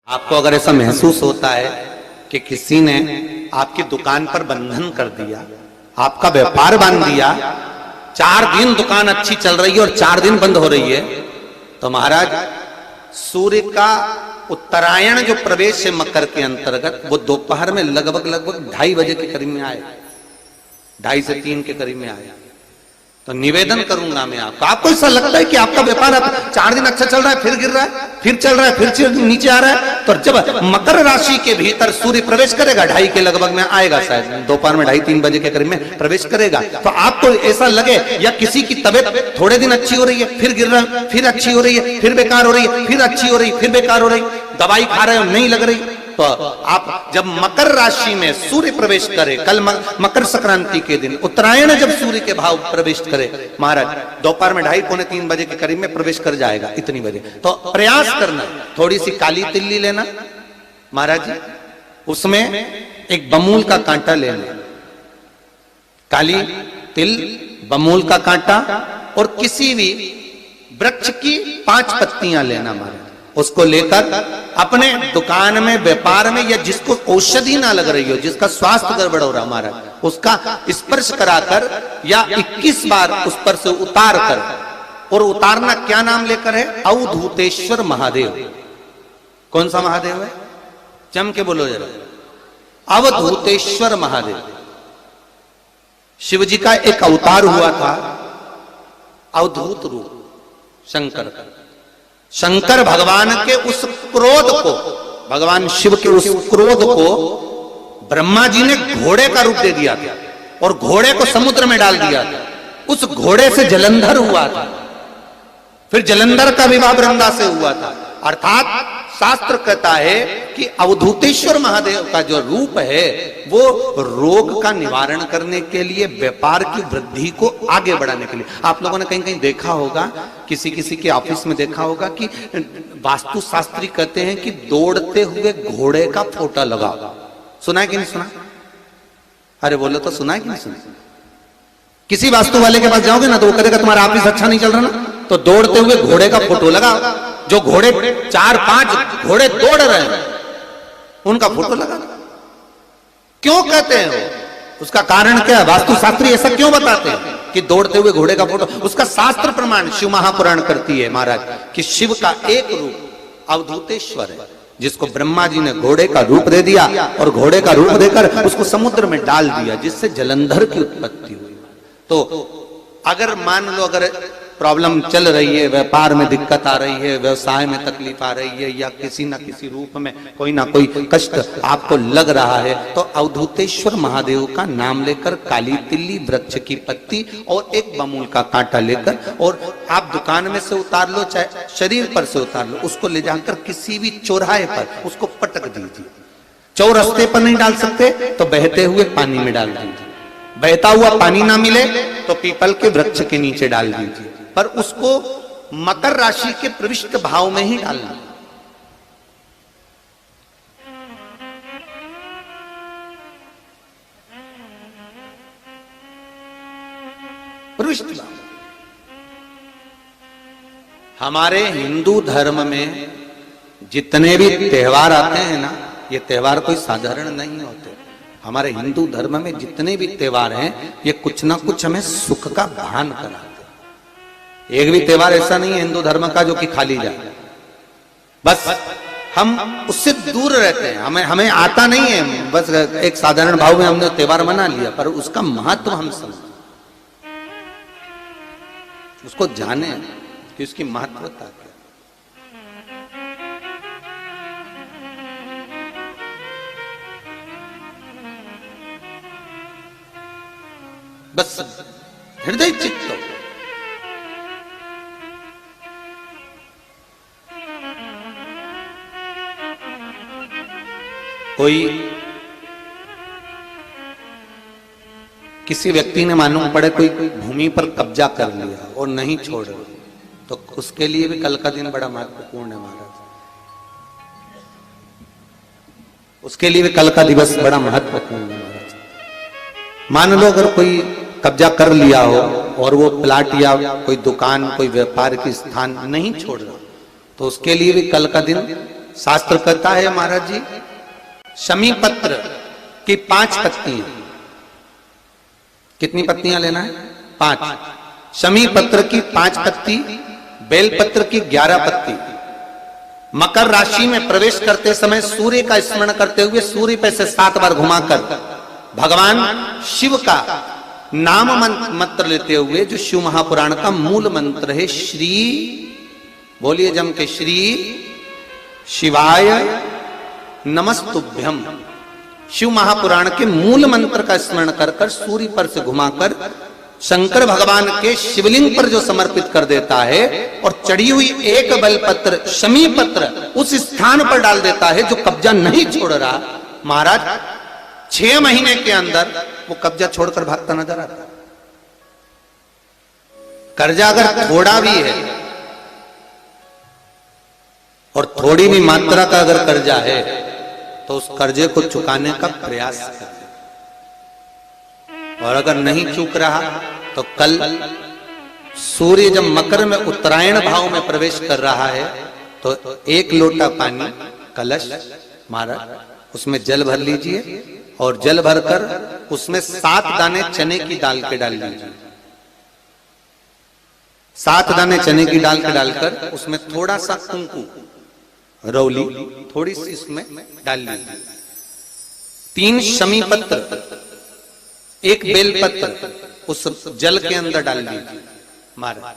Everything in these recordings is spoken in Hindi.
आपको अगर ऐसा महसूस होता है कि किसी ने आपकी दुकान पर बंधन कर दिया, आपका व्यापार बांध दिया, 4 दिन दुकान अच्छी चल रही है और 4 दिन बंद हो रही है, तो महाराज सूर्य का उत्तरायण जो प्रवेश है मकर के अंतर्गत, वो दोपहर में लगभग 2:30 बजे के करीब में आए, 2:30 से 3 के करीब में आए। तो निवेदन करूंगा मैं आपको ऐसा लगता है कि आपका व्यापार 4 दिन अच्छा चल रहा है, फिर गिर रहा है, फिर चल रहा है, फिर नीचे आ रहा है, तो जब मकर राशि के भीतर सूर्य प्रवेश करेगा 2:30 के लगभग में आएगा, शायद दोपहर में 2:30-3 बजे के करीब में प्रवेश करेगा, तो आपको ऐसा लगे या किसी की तबीयत थोड़े दिन अच्छी हो रही है, फिर गिर रहा है, फिर अच्छी हो रही है, फिर बेकार हो रही है, फिर अच्छी हो रही है, फिर बेकार हो रही, दवाई खा रहे हो नहीं लग रही, तो आप जब मकर राशि में सूर्य प्रवेश करे, कल मकर संक्रांति के दिन उत्तरायण जब सूर्य के भाव प्रवेश करे महाराज, दोपहर में 2:30-3 बजे के करीब में प्रवेश कर जाएगा, इतनी बजे, तो प्रयास करना थोड़ी सी काली तिल्ली लेना महाराज जी, उसमें एक बमूल का कांटा लेना, काली तिल, बमूल का कांटा और किसी भी वृक्ष की 5 पत्तियां लेना महाराज, उसको लेकर अपने दुकान में व्यापार में या जिसको औषधि ना लग रही हो, जिसका स्वास्थ्य गड़बड़ हो रहा महाराज, उसका स्पर्श कराकर या 21 बार उस पर से उतार कर, और उतारना क्या नाम लेकर है? अवधूतेश्वर महादेव। कौन सा महादेव है? जम के बोलो जरा, अवधूतेश्वर महादेव। शिव जी का एक अवतार हुआ था, अवधूत रूप शंकर का। शंकर भगवान के उस क्रोध को, भगवान शिव के उस क्रोध को ब्रह्मा जी ने घोड़े का रूप दे दिया था और घोड़े को समुद्र में डाल दिया था, उस घोड़े से जलंधर हुआ था, फिर जलंधर का विवाह वृंदा से हुआ था। अर्थात शास्त्र कहता है कि अवधूतेश्वर महादेव का जो रूप है वो रोग का निवारण करने के लिए, व्यापार की वृद्धि को आगे बढ़ाने के लिए। आप लोगों ने कहीं कहीं देखा होगा, किसी किसी के ऑफिस में देखा होगा कि वास्तु शास्त्री कहते हैं कि दौड़ते हुए घोड़े का फोटो लगाओ। सुना है कि नहीं सुना? अरे बोलो तो, सुना है कि नहीं सुना? किसी वास्तु वाले के पास जाओगे ना तो वो कहेगा तुम्हारा ऑफिस अच्छा नहीं चल रहा ना, तो दौड़ते हुए घोड़े का फोटो लगाओ। जो घोड़े 4-5 घोड़े दौड़ रहे हैं उनका फोटो लगा। क्यों कहते हैं वो? उसका कारण क्या है? वास्तु शास्त्री ऐसा क्यों बताते हैं कि दौड़ते हुए घोड़े का फोटो? उसका शास्त्र प्रमाण शिव महापुराण करती है महाराज कि शिव का एक रूप अवधूतेश्वर है, जिसको ब्रह्मा जी ने घोड़े का रूप दे दिया और घोड़े का रूप देकर उसको समुद्र में डाल दिया, जिससे जलंधर की उत्पत्ति हुई। तो अगर मान लो अगर प्रॉब्लम चल रही है, व्यापार में दिक्कत आ रही है, व्यवसाय में तकलीफ आ रही है, या किसी ना किसी रूप में कोई ना कोई कष्ट आपको लग रहा है, तो अवधूतेश्वर महादेव का नाम लेकर काली तिल्ली, वृक्ष की पत्ती और एक बमूल का कांटा लेकर, और आप दुकान में से उतार लो, चाहे शरीर पर से उतार लो, उसको ले जाकर किसी भी चौराहे पर उसको पटक दीजिए। चौरस्ते पर नहीं डाल सकते तो बहते हुए पानी में डाल दीजिए, बहता हुआ पानी ना मिले तो पीपल के वृक्ष के नीचे डाल दीजिए, पर उसको मकर राशि के प्रविष्ट भाव में ही डालना। प्रविष्ट भाव। हमारे हिंदू धर्म में जितने भी त्योहार आते हैं ना, ये त्योहार कोई साधारण नहीं होते। हमारे हिंदू धर्म में जितने भी त्योहार हैं ये कुछ ना कुछ हमें सुख का भान कराते। एक भी त्योहार ऐसा नहीं है हिंदू धर्म का जो कि खाली जाए, बस हम उससे दूर रहते हैं, हमें आता नहीं है, बस एक साधारण भाव में हमने त्योहार मना लिया, पर उसका महत्व हम समझें, उसको जाने कि उसकी महत्वता क्या। बस हृदय चित्त हो। कोई किसी व्यक्ति ने मालूम पड़े कोई भूमि पर कब्जा कर लिया और नहीं छोड़ रहे, तो उसके लिए भी कल का दिन बड़ा महत्वपूर्ण है महाराज, उसके लिए भी कल का दिवस बड़ा महत्वपूर्ण है महाराज। मान लो अगर कोई कब्जा कर लिया हो और वो प्लाट या कोई दुकान, कोई व्यापार की स्थान नहीं छोड़ रहा, तो उसके लिए भी कल का दिन शास्त्र कहता है महाराज जी, शमी पत्र की 5 पत्तियां, कितनी पत्तियां लेना है? 5। शमी पत्र की 5 पत्ती, बेलपत्र की 11 पत्ती। मकर राशि में प्रवेश करते समय सूर्य का स्मरण करते हुए सूर्य पे से 7 बार घुमाकर भगवान शिव का नाम मंत्र लेते हुए, जो शिव महापुराण का मूल मंत्र है, श्री, बोलिए जम के, श्री शिवाय नमस्तुभ्यम, शिव महापुराण के मूल मंत्र का स्मरण कर कर सूर्य पर से घुमाकर शंकर भगवान के शिवलिंग पर जो समर्पित कर देता है और चढ़ी हुई एक बेलपत्र शमी पत्र उस स्थान पर डाल देता है जो कब्जा नहीं छोड़ रहा, महाराज 6 महीने के अंदर वो कब्जा छोड़कर भागता नजर आता। कर्जा अगर थोड़ा भी है और थोड़ी भी मात्रा का अगर कर्जा है तो उस कर्जे को चुकाने का प्रयास करें, और अगर नहीं चूक रहा तो कल सूर्य जब मकर में उत्तरायण भाव में प्रवेश कर रहा है तो 1 लोटा पानी कलश मारा, उसमें जल भर लीजिए और जल भरकर उसमें 7 दाने चने की दाल के डाल लीजिए। 7 दाने चने की दाल के डालकर उसमें थोड़ा सा कुंकू रौली थोड़ी सी इसमें डाल लीजिए। 3 शमी पत्र, 1 बेलपत्र उस जल के अंदर डाल लीजिए मारा,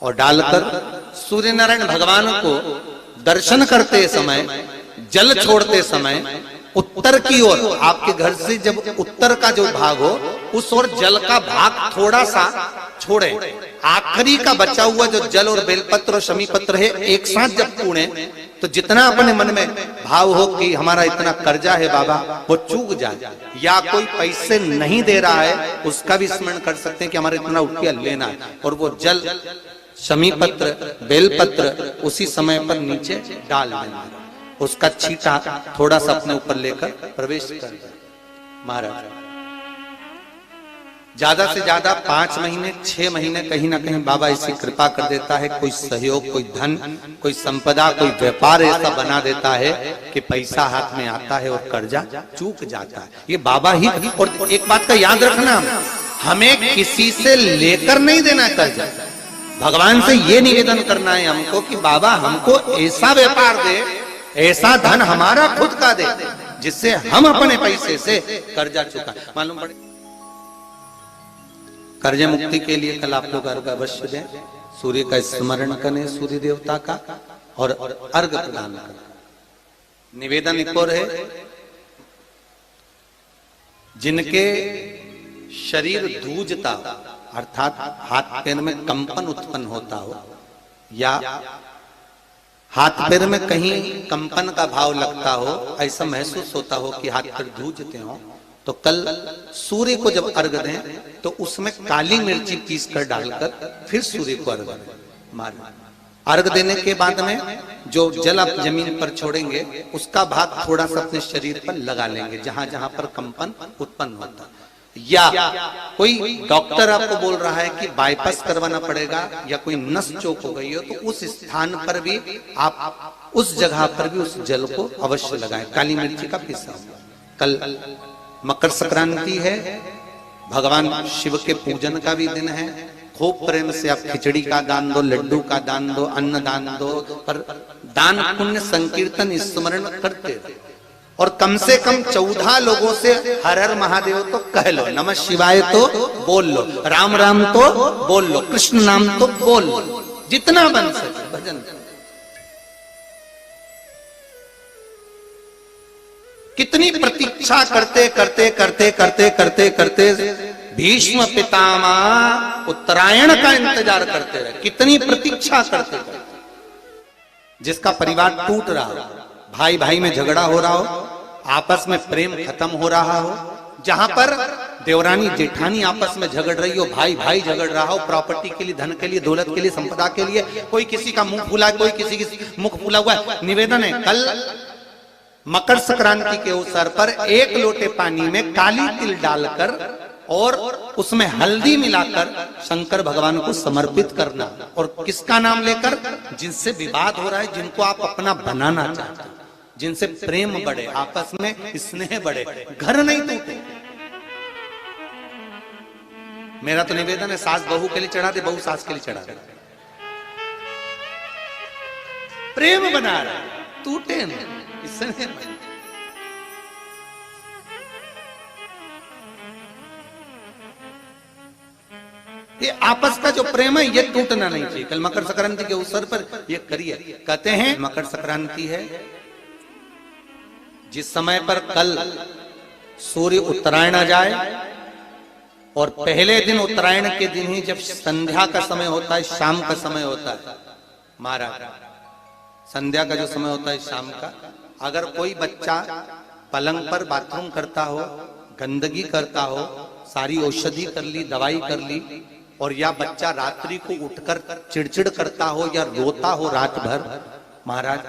और डालकर सूर्य नारायण भगवान को दर्शन करते समय, जल छोड़ते समय उत्तर की ओर, आपके घर से जब उत्तर का जो भाग हो उस ओर जल का भाग थोड़ा सा छोड़े, आखिरी का बचा हुआ जो जल और बेलपत्र और शमी पत्र है एक साथ जब पूणे तो जितना अपने मन में भाव हो कि हमारा इतना कर्जा है बाबा वो चूक जाए, या कोई पैसे नहीं दे रहा है उसका भी स्मरण कर सकते हैं कि हमारा इतना रुपया लेना है, और वो जल शमी पत्र बेलपत्र उसी समय पर नीचे डाल देना, उसका छींटा थोड़ा सा अपने ऊपर लेकर प्रवेश कर महाराज। ज्यादा से ज्यादा 5 महीने 6 महीने कहीं ना कहीं बाबा ऐसी कृपा कर देता है, कोई सहयोग, कोई धन, कोई संपदा, कोई व्यापार ऐसा बना देता है कि पैसा हाथ में आता है और कर्जा चूक जाता है। ये बाबा ही। और एक बात का याद रखना, हमें किसी से लेकर नहीं देना कर्जा, भगवान से ये निवेदन करना है हमको कि बाबा हमको ऐसा व्यापार दे, ऐसा धन हमारा खुद का दे जिससे हम अपने पैसे से कर्जा चुका। मालूम पड़े कर्जे मुक्ति के लिए कल आप लोग अर्घ अवश्य दें, सूर्य का स्मरण करें, सूर्य देवता का, और अर्घ प्रदान करें। निवेदन एक और है, जिनके शरीर धूजता अर्थात हाथ पैर में कंपन उत्पन्न होता हो, या हाथ पैर में कहीं कंपन का भाव लगता हो, ऐसा महसूस होता हो कि हाथ पैर धूजते हो, तो कल सूर्य को जब अर्घ दें तो उसमें काली मिर्ची पीस कर डालकर फिर सूर्य को अर्घ मारें। अर्घ देने के बाद में जो जल आप जमीन पर छोड़ेंगे उसका भाग थोड़ा सा अपने शरीर पर लगा लेंगे जहां जहां पर कंपन उत्पन्न होता। या कोई डॉक्टर आपको बोल रहा है कि बाईपास करवाना पड़ेगा या कोई नस चोक हो गई हो, तो उस स्थान पर भी आप उस जगह पर भी उस जल को अवश्य लगाएं, काली मिर्ची का पीसा। कल मकर संक्रांति है, भगवान शिव के पूजन का भी दिन है। खूब प्रेम से आप खिचड़ी का दान दो, लड्डू का दान दो, अन्न दान दो, पर दान पुण्य संकीर्तन स्मरण करते रहो, और कम से कम 14 लोगों से हर हर महादेव तो कह लो, नमः शिवाय तो बोल लो, राम राम तो बोल लो, कृष्ण नाम तो बोल लो, जितना बन सके भजन। कितनी प्रतीक्षा करते करते करते करते करते करते भीष्म पितामह उत्तरायण का इंतजार करते रहे, कितनी प्रतीक्षा करते करते। जिसका परिवार टूट रहा हो, भाई भाई में झगड़ा हो रहा हो, आपस में प्रेम खत्म हो रहा हो, जहां पर देवरानी जेठानी आपस में झगड़ रही हो, भाई भाई झगड़ रहा हो, प्रॉपर्टी के लिए, धन के लिए, दौलत के लिए, संपदा के लिए, कोई किसी का मुंह फूला, कोई किसी की मुख फूला हुआ है। निवेदन है, कल मकर संक्रांति के अवसर पर 1 लोटे पानी में काली तिल डालकर और उसमें हल्दी मिलाकर शंकर भगवान को समर्पित करना। और किसका नाम लेकर? जिनसे विवाद हो रहा है, जिनको आप अपना बनाना चाहते हैं, जिनसे प्रेम बढ़े, आपस में स्नेह बढ़े, घर नहीं टूटे। मेरा तो निवेदन है, सास बहू के लिए चढ़ा दे, बहू सास के लिए चढ़ा दे, प्रेम बना रहे, टूटे नहीं, स्नेह बढ़े। ये आपस का जो प्रेम है ये टूटना नहीं चाहिए। कल मकर संक्रांति के अवसर पर ये करिए। कहते हैं मकर संक्रांति है जिस समय पर कल सूर्य उत्तरायण आ जाए और पहले दिन उत्तरायण के दिन ही जब संध्या का समय होता है, शाम का समय होता है महाराज, संध्या का जो समय होता है शाम का, अगर कोई बच्चा पलंग पर बाथरूम करता हो, गंदगी करता हो, सारी औषधि कर ली, दवाई कर ली, और या बच्चा रात्रि को उठकर चिड़चिड़ करता हो या रोता हो रात भर महाराज,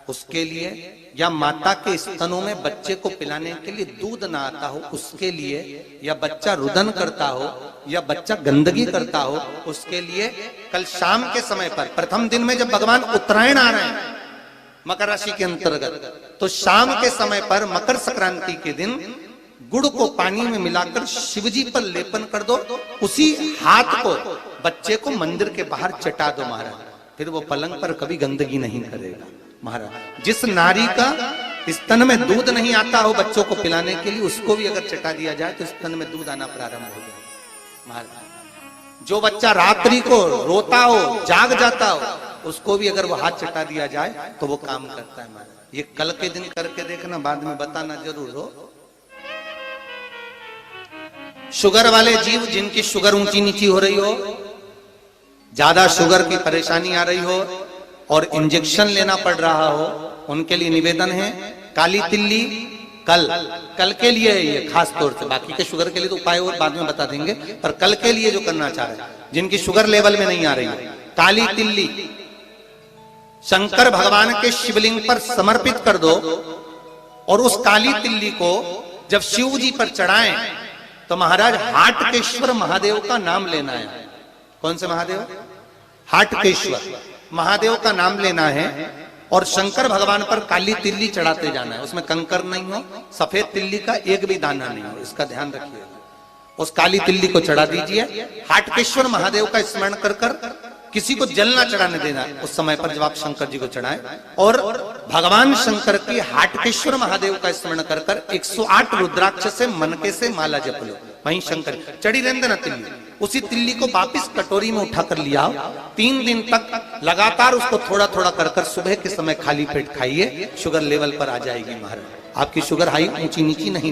उसके लिए, या माता के स्तनों में बच्चे को पिलाने के लिए दूध ना आता हो उसके लिए, या बच्चा रुदन करता हो या बच्चा गंदगी करता हो उसके लिए, कल शाम के समय पर प्रथम दिन में जब भगवान उत्तरायण आ रहे हैं मकर राशि के अंतर्गत, तो शाम के समय पर मकर संक्रांति के दिन गुड़ को पानी में मिलाकर शिवजी पर लेपन कर दो, उसी हाथ को बच्चे को मंदिर के बाहर चटा दो महाराज, फिर वो पलंग पर कभी गंदगी नहीं करेगा महाराज। जिस नारी का स्तन में दूध नहीं आता हो बच्चों को पिलाने के लिए, उसको भी अगर चटा दिया जाए तो स्तन में दूध आना प्रारंभ हो जाए महाराज। जो बच्चा रात्रि को रोता हो, जाग जाता हो, उसको भी अगर वो हाथ चटा दिया जाए तो वो काम करता है महाराज। ये कल के दिन करके देखना, बाद में बताना जरूर हो। शुगर वाले जीव जिनकी शुगर ऊंची नीची हो रही हो, ज्यादा शुगर की परेशानी आ रही हो और इंजेक्शन लेना पड़ रहा हो, उनके लिए निवेदन है काली तिल्ली कल के लिए है ये खास तौर से, बाकी के शुगर के लिए तो उपाय और बाद में बता देंगे, पर कल के लिए जो करना चाह रहे हैं, जिनकी शुगर लेवल में नहीं आ रही है, काली तिल्ली शंकर भगवान के शिवलिंग पर समर्पित कर दो, और उस काली तिल्ली को जब शिव जी पर चढ़ाएं तो महाराज हाटकेश्वर महादेव का नाम लेना है। कौन से महादेव? हाटकेश्वर महादेव का नाम लेना है, और शंकर भगवान पर काली तिल्ली चढ़ाते जाना है। उसमें कंकर नहीं हो, सफेद तिल्ली का एक भी दाना नहीं हो, इसका ध्यान रखिए। उस काली तिल्ली को चढ़ा दीजिए, हाटकेश्वर महादेव का स्मरण कर कर, किसी को जल ना चढ़ाने देना उस समय पर जब आप शंकर जी को चढ़ाएं, और भगवान शंकर की हाटकेश्वर महादेव का स्मरण कर कर 108 रुद्राक्ष से मनके से माला जप लो। वहीं शंकर चढ़ी रहने देना तिल्ली, उसी तिल्ली को वापिस कटोरी में उठा कर लिया, 3 दिन तक लगातार उसको थोड़ा थोड़ा कर कर सुबह के समय खाली पेट खाइए, शुगर लेवल पर आ जाएगी महाराज। आपकी शुगर हाई ऊंची नीची नहीं